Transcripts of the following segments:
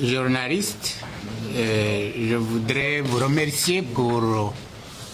journalistes, je voudrais vous remercier pour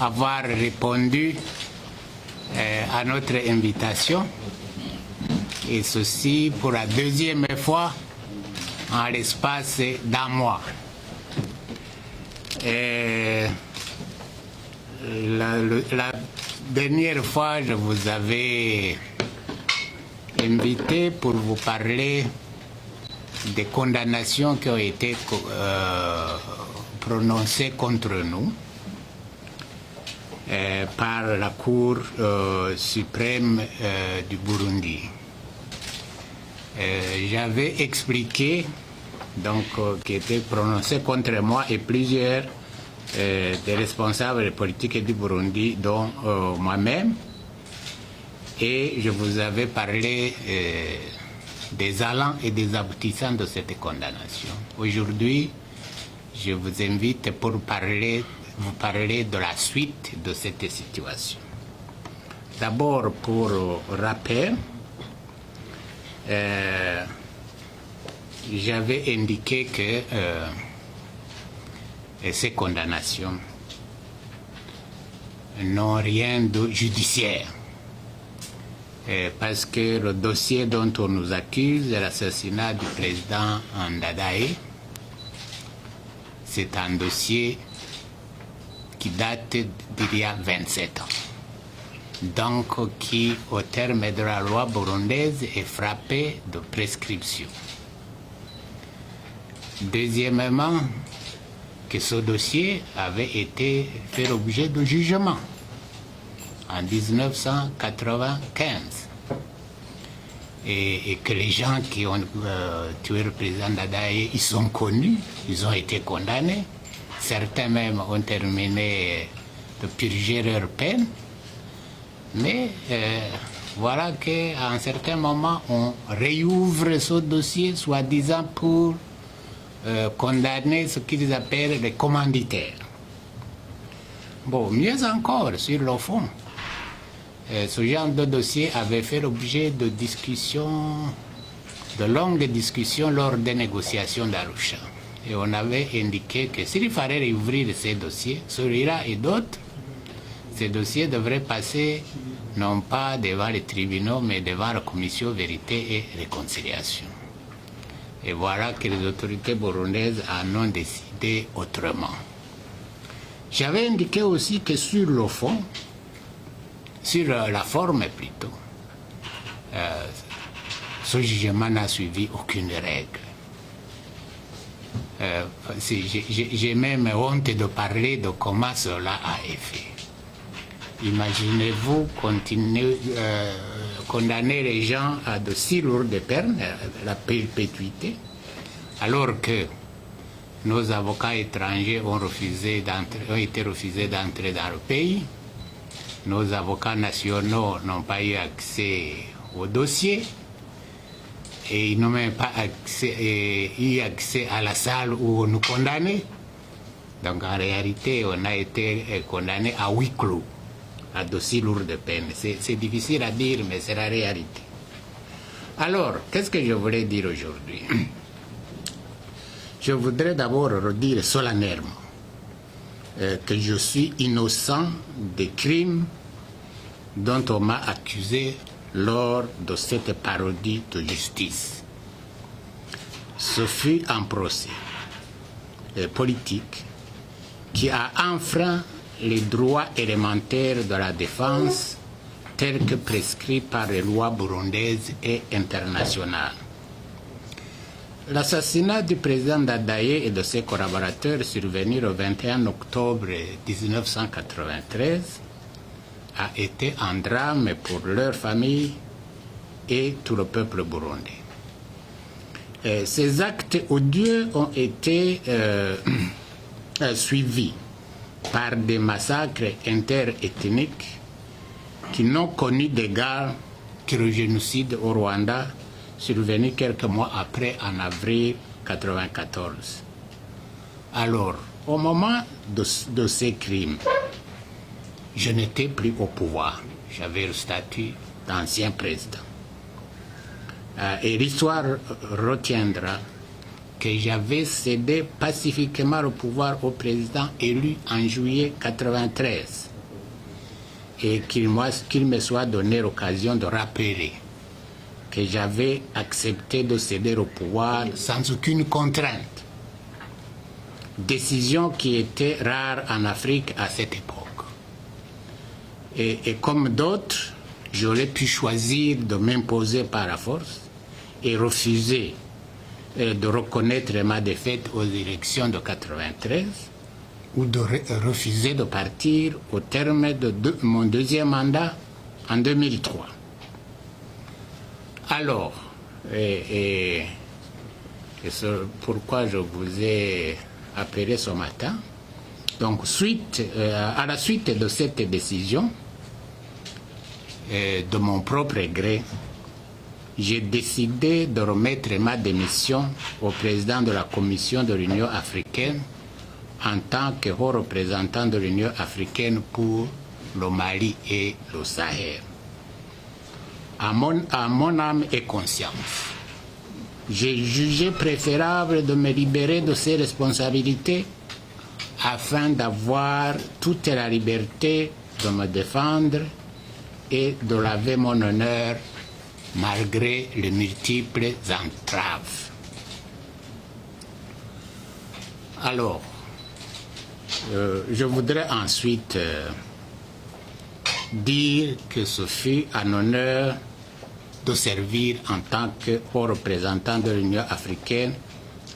avoir répondu à notre invitation, et ceci pour la deuxième fois en l'espace d'un mois. La dernière fois, je vous avais invité pour vous parler des condamnations qui ont été prononcées contre nous par la Cour suprême du Burundi. J'avais expliqué donc qui était prononcé contre moi et plusieurs des responsables politiques du Burundi, dont moi-même, et je vous avais parlé des allants et des aboutissants de cette condamnation. Aujourd'hui, je vous invite pour vous parler de la suite de cette situation. D'abord, pour rappel, j'avais indiqué que ces condamnations n'ont rien de judiciaire. Parce que le dossier dont on nous accuse, l'assassinat du président Ndadaye, c'est un dossier qui date d'il y a 27 ans. Donc qui, au terme de la loi burundaise, est frappé de prescription. Deuxièmement, que ce dossier avait été fait l'objet de jugement en 1995 et que les gens qui ont tué le président Ndadaye, ils sont connus, ils ont été condamnés, certains même ont terminé de purger leur peine, mais voilà qu'à un certain moment on réouvre ce dossier soi-disant pour condamner ce qu'ils appellent les commanditaires. Bon, mieux encore, sur le fond, ce genre de dossier avait fait l'objet de discussions, de longues discussions lors des négociations d'Arusha. Et on avait indiqué que s'il fallait réouvrir ces dossiers, celui-là et d'autres, ces dossiers devraient passer non pas devant les tribunaux, mais devant la commission vérité et réconciliation. Et voilà que les autorités burundaises en ont décidé autrement. J'avais indiqué aussi que sur le fond, sur la forme plutôt, ce jugement n'a suivi aucune règle. J'ai même honte de parler de comment cela a été fait. Imaginez-vous condamner les gens à de si lourdes peines, la perpétuité, alors que nos avocats étrangers ont été refusés d'entrer dans le pays. Nos avocats nationaux n'ont pas eu accès au dossier et ils n'ont même pas eu accès à la salle où on nous condamnait. Donc en réalité, on a été condamné à huis clos, à de si lourdes peines. C'est difficile à dire, mais c'est la réalité. Alors, qu'est-ce que je voulais dire aujourd'hui? Je voudrais d'abord redire solennellement que je suis innocent des crimes dont on m'a accusé lors de cette parodie de justice. Ce fut un procès politique qui a enfreint les droits élémentaires de la défense tels que prescrits par les lois burundaises et internationales. L'assassinat du président Ndadaye et de ses collaborateurs survenu le 21 octobre 1993 a été un drame pour leur famille et tout le peuple burundais. Ces actes odieux ont été suivis par des massacres interethniques qui n'ont connu d'égal que le génocide au Rwanda, survenu quelques mois après, en avril 1994. Alors, au moment de ces crimes, je n'étais plus au pouvoir. J'avais le statut d'ancien président. Et l'histoire retiendra que j'avais cédé pacifiquement le pouvoir au président élu en juillet 1993 et qu'il me soit donné l'occasion de rappeler que j'avais accepté de céder au pouvoir sans aucune contrainte. Décision qui était rare en Afrique à cette époque. Et comme d'autres, j'aurais pu choisir de m'imposer par la force et refuser de reconnaître ma défaite aux élections de 1993 ou de refuser de partir au terme de mon deuxième mandat en 2003. Alors, et c'est pourquoi je vous ai appelé ce matin. Donc, à la suite de cette décision, de mon propre gré, j'ai décidé de remettre ma démission au président de la Commission de l'Union africaine en tant que haut représentant de l'Union africaine pour le Mali et le Sahel. À mon âme et conscience, j'ai jugé préférable de me libérer de ces responsabilités afin d'avoir toute la liberté de me défendre et de laver mon honneur malgré les multiples entraves. Alors, je voudrais ensuite dire que ce fut un honneur de servir en tant que haut représentant de l'Union africaine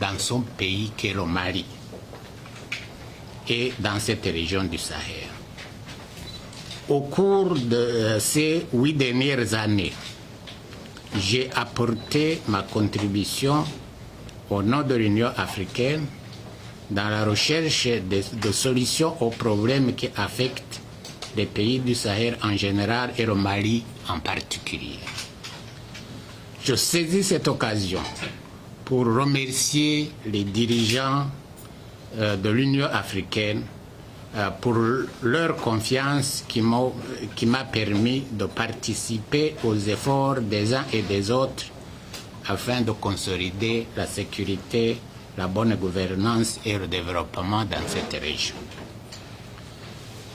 dans son pays qu'est le Mali et dans cette région du Sahel. Au cours de ces 8 dernières années, j'ai apporté ma contribution au nom de l'Union africaine dans la recherche de solutions aux problèmes qui affectent les pays du Sahel en général et le Mali en particulier. Je saisis cette occasion pour remercier les dirigeants de l'Union africaine pour leur confiance qui m'a permis de participer aux efforts des uns et des autres afin de consolider la sécurité, la bonne gouvernance et le développement dans cette région.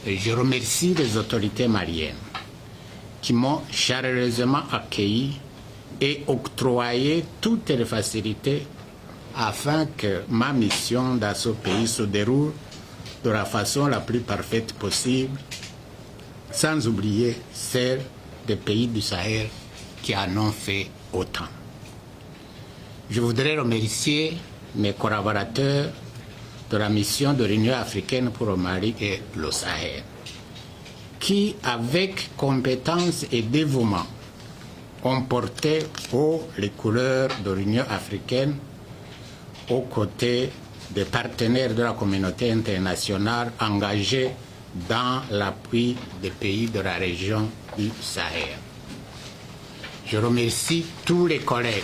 Et je remercie les autorités maliennes qui m'ont chaleureusement accueilli et octroyé toutes les facilités afin que ma mission dans ce pays se déroule de la façon la plus parfaite possible, sans oublier celle des pays du Sahel qui en ont fait autant. Je voudrais remercier mes collaborateurs de la mission de l'Union africaine pour le Mali et le Sahel, qui, avec compétence et dévouement, ont porté haut les couleurs de l'Union africaine aux côtés des partenaires de la communauté internationale engagés dans l'appui des pays de la région du Sahel. Je remercie tous les collègues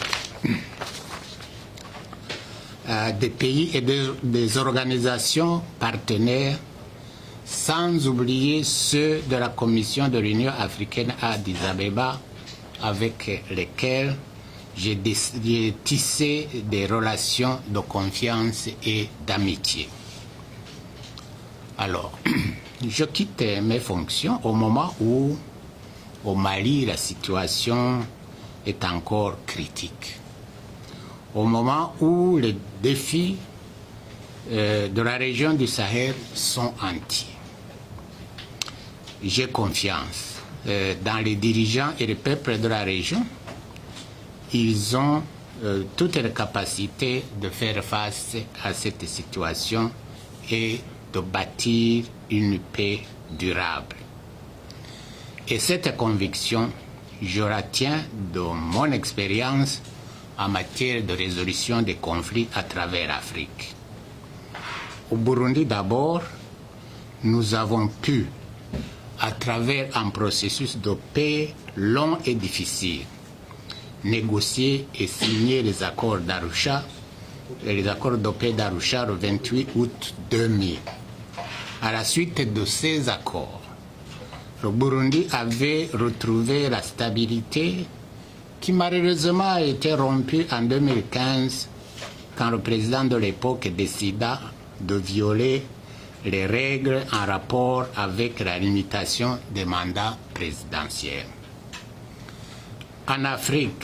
des pays et des organisations partenaires, sans oublier ceux de la Commission de l'Union africaine à Addis Abeba, avec lesquels j'ai tissé des relations de confiance et d'amitié. Alors, je quitte mes fonctions au moment où, au Mali, la situation est encore critique. Au moment où les défis de la région du Sahel sont entiers. J'ai confiance dans les dirigeants et les peuples de la région. Ils ont toutes les capacités de faire face à cette situation et de bâtir une paix durable. Et cette conviction, je la tiens de mon expérience en matière de résolution des conflits à travers l'Afrique. Au Burundi d'abord, nous avons pu, à travers un processus de paix long et difficile, négocier et signer les accords d'Arusha, les accords de paix d'Arusha le 28 août 2000. À la suite de ces accords, le Burundi avait retrouvé la stabilité qui malheureusement a été rompue en 2015 quand le président de l'époque décida de violer les règles en rapport avec la limitation des mandats présidentiels. En Afrique,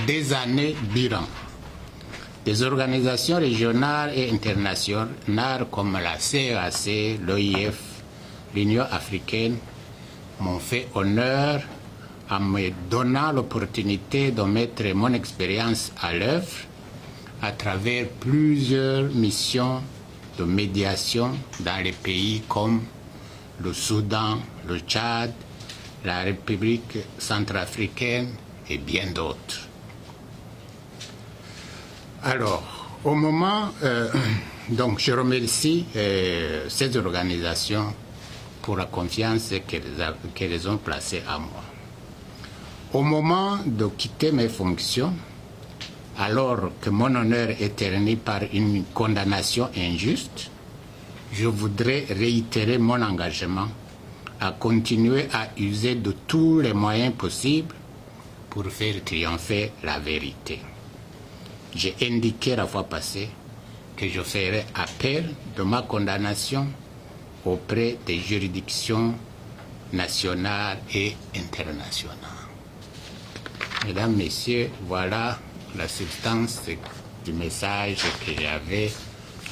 des années durant, des organisations régionales et internationales comme la CEAC, l'OIF, l'Union africaine m'ont fait honneur en me donnant l'opportunité de mettre mon expérience à l'œuvre à travers plusieurs missions de médiation dans les pays comme le Soudan, le Tchad, la République centrafricaine et bien d'autres. Alors, au moment, donc je remercie ces organisations pour la confiance qu'elles ont placée en moi. Au moment de quitter mes fonctions, alors que mon honneur est terni par une condamnation injuste, je voudrais réitérer mon engagement à continuer à user de tous les moyens possibles pour faire triompher la vérité. J'ai indiqué la fois passée que je ferai appel de ma condamnation auprès des juridictions nationales et internationales. Mesdames, Messieurs, voilà la substance du message que j'avais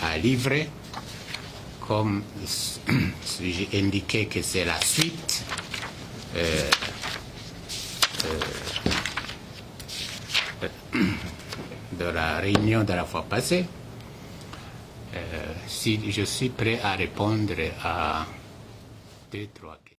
à livrer. Comme j'ai indiqué que c'est la suite de la réunion de la fois passée, si je suis prêt à répondre à 2, 3